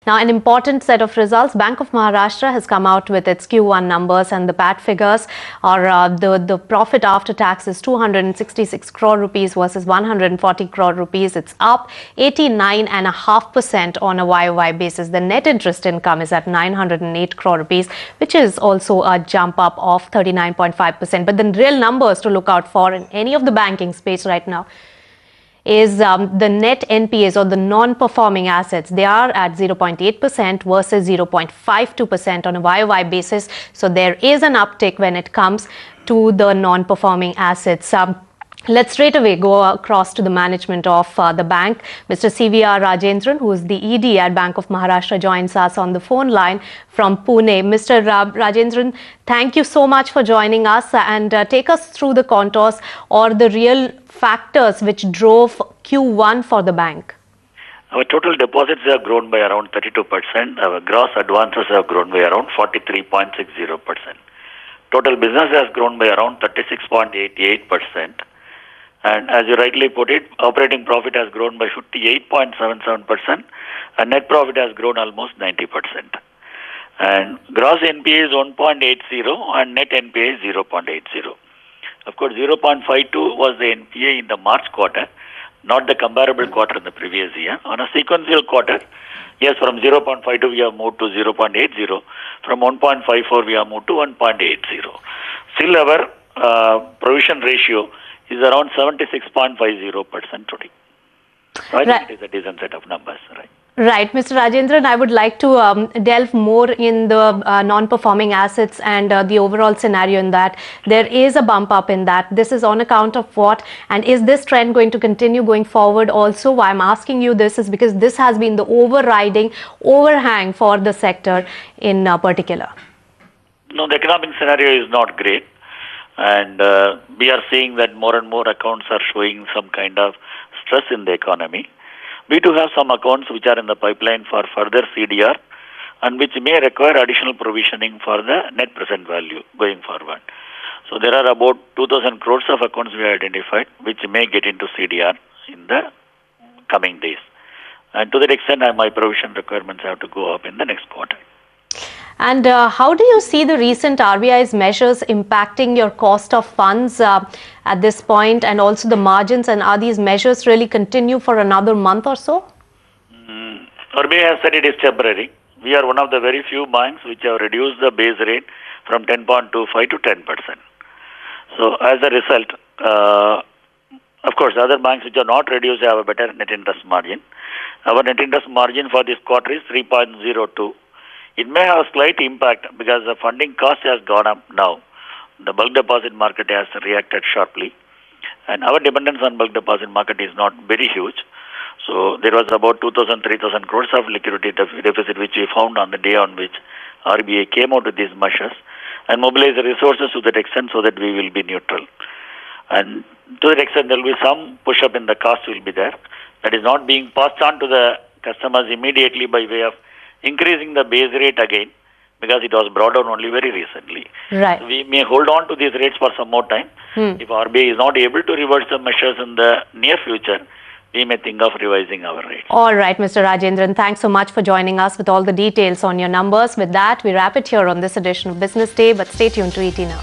Now, an important set of results. Bank of Maharashtra has come out with its Q1 numbers, and the PAT figures are the profit after tax is 266 crore rupees versus 140 crore rupees. It's up 89.5% on a YOY basis. The net interest income is at 908 crore rupees, which is also a jump up of 39.5%. But the real numbers to look out for in any of the banking space right now is the net NPAs, or the non-performing assets. They are at 0.8% versus 0.52% on a YOY basis. So there is an uptick when it comes to the non-performing assets. Let's straight away go across to the management of the bank. Mr. CVR Rajendran, who is the ED at Bank of Maharashtra, joins us on the phone line from Pune. Mr. Rajendran, thank you so much for joining us, and take us through the contours or the real factors which drove Q1 for the bank. Our total deposits have grown by around 32%. Our gross advances have grown by around 43.60%. Total business has grown by around 36.88%. And as you rightly put it, operating profit has grown by 58.77%, and net profit has grown almost 90%. And gross NPA is 1.80 and net NPA is 0.80. Of course, 0.52 was the NPA in the March quarter, not the comparable quarter in the previous year. On a sequential quarter, yes, from 0.52 we have moved to 0.80. From 1.54 we have moved to 1.80. Still our provision ratio is around 76.50% today. So I think it is a decent set of numbers, right? Right. Mr. Rajendran, I would like to delve more in the non-performing assets and the overall scenario in that. There is a bump up in that. This is on account of what? And is this trend going to continue going forward also? Why I'm asking you this is because this has been the overhang for the sector in particular. No, the economic scenario is not great. And we are seeing that more and more accounts are showing some kind of stress in the economy. We do have some accounts which are in the pipeline for further CDR and which may require additional provisioning for the net present value going forward. So there are about 2,000 crores of accounts we have identified which may get into CDR in the coming days. And to that extent, my provision requirements have to go up in the next quarter. And how do you see the recent RBI's measures impacting your cost of funds at this point, and also the margins? And are these measures really continue for another month or so? RBI has said it is temporary. We are one of the very few banks which have reduced the base rate from 10.25 to 10%. So as a result, of course, other banks which are not reduced have a better net interest margin. Our net interest margin for this quarter is 3.02. It may have a slight impact because the funding cost has gone up now. The bulk deposit market has reacted sharply. And our dependence on bulk deposit market is not very huge. So there was about 2,000, 3,000 crores of liquidity deficit which we found on the day on which RBI came out with these measures and mobilized the resources to that extent so that we will be neutral. And to that extent, there will be some push-up in the cost will be there. That is not being passed on to the customers immediately by way of increasing the base rate again, because it was brought down only very recently. Right. So we may hold on to these rates for some more time. If RBI is not able to reverse the measures in the near future, we may think of revising our rates. All right, Mr. Rajendran, thanks so much for joining us with all the details on your numbers. With that, we wrap it here on this edition of Business Day, but stay tuned to ET Now.